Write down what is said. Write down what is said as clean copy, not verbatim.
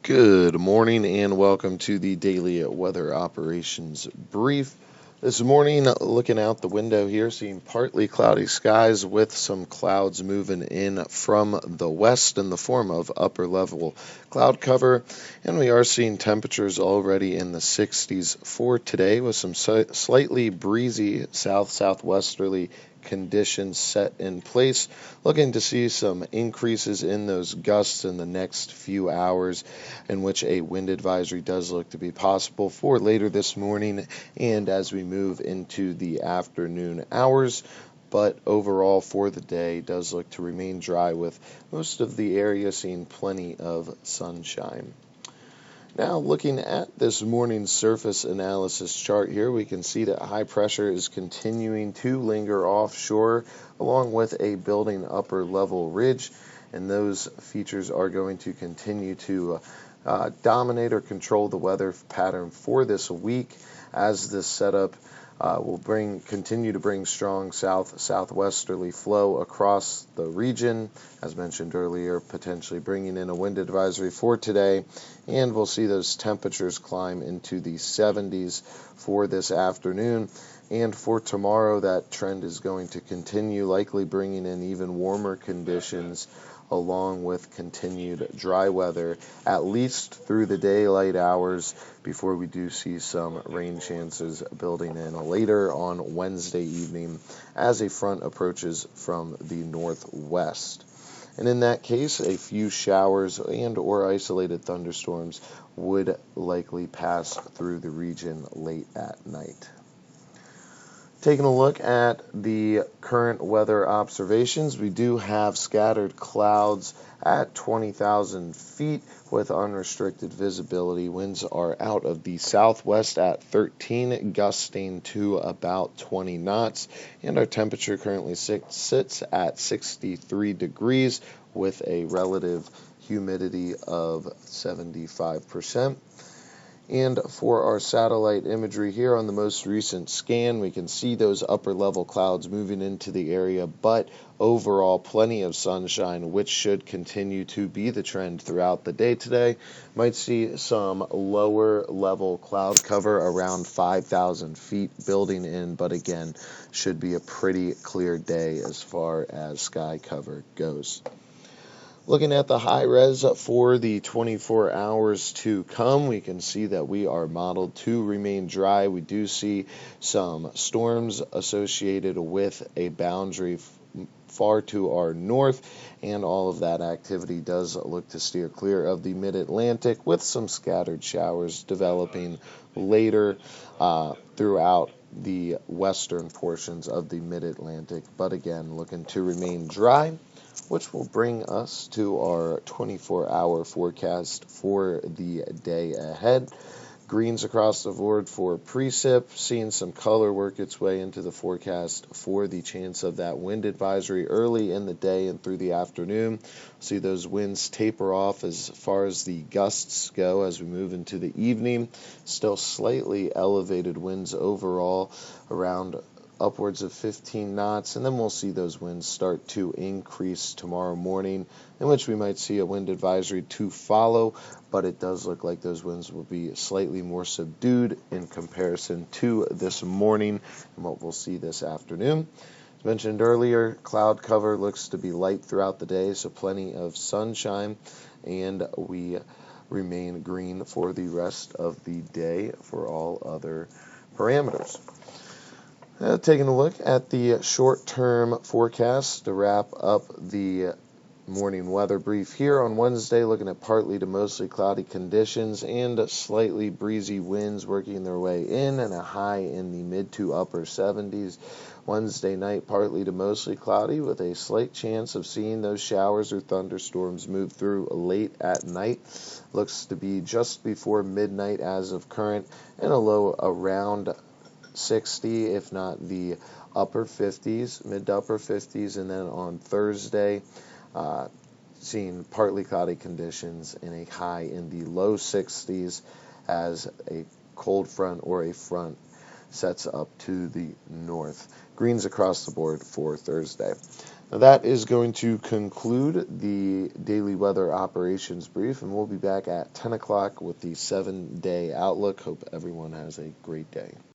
Good morning and welcome to the daily weather operations brief. This morning, looking out the window here, seeing partly cloudy skies with some clouds moving in from the west in the form of upper level cloud cover. And we are seeing temperatures already in the 60s for today with some slightly breezy southwesterly conditions set in place. Looking to see some increases in those gusts in the next few hours, in which a wind advisory does look to be possible for later this morning and as we move into the afternoon hours. But overall for the day does look to remain dry with most of the area seeing plenty of sunshine. Now, looking at this morning's surface analysis chart here, we can see that high pressure is continuing to linger offshore along with a building upper level ridge, and those features are going to continue to dominate or control the weather pattern for this week, as this setup will continue to bring strong southwesterly flow across the region, as mentioned earlier, potentially bringing in a wind advisory for today, and we'll see those temperatures climb into the 70s for this afternoon. And for tomorrow, that trend is going to continue, likely bringing in even warmer conditions along with continued dry weather, at least through the daylight hours, before we do see some rain chances building in later on Wednesday evening as a front approaches from the northwest. And in that case, a few showers and or isolated thunderstorms would likely pass through the region late at night. Taking a look at the current weather observations, we do have scattered clouds at 20,000 feet with unrestricted visibility. Winds are out of the southwest at 13, gusting to about 20 knots, and our temperature currently sits at 63 degrees with a relative humidity of 75%. And for our satellite imagery here on the most recent scan, we can see those upper level clouds moving into the area, but overall plenty of sunshine, which should continue to be the trend throughout the day today. Might see some lower level cloud cover around 5,000 feet building in, but again, should be a pretty clear day as far as sky cover goes. Looking at the high res for the 24 hours to come, we can see that we are modeled to remain dry. We do see some storms associated with a boundary far to our north, and all of that activity does look to steer clear of the mid-Atlantic, with some scattered showers developing later throughout the western portions of the mid-Atlantic, but again looking to remain dry, which will bring us to our 24-hour forecast for the day ahead. Greens across the board for precip, seeing some color work its way into the forecast for the chance of that wind advisory early in the day and through the afternoon. See those winds taper off as far as the gusts go as we move into the evening. Still slightly elevated winds overall, around upwards of 15 knots, and then we'll see those winds start to increase tomorrow morning, in which we might see a wind advisory to follow, but it does look like those winds will be slightly more subdued in comparison to this morning and what we'll see this afternoon. As mentioned earlier, cloud cover looks to be light throughout the day, so plenty of sunshine, and we remain green for the rest of the day for all other parameters. Taking a look at the short-term forecast to wrap up the morning weather brief here on Wednesday, looking at partly to mostly cloudy conditions and slightly breezy winds working their way in, and a high in the mid to upper 70s. Wednesday night, partly to mostly cloudy with a slight chance of seeing those showers or thunderstorms move through late at night. Looks to be just before midnight as of current, and a low around 60, if not the upper 50s, mid to upper 50s, and then on Thursday, seeing partly cloudy conditions and a high in the low 60s as a cold front or a front sets up to the north. Greens across the board for Thursday. Now that is going to conclude the daily weather operations brief, and we'll be back at 10 o'clock with the 7-day outlook. Hope everyone has a great day.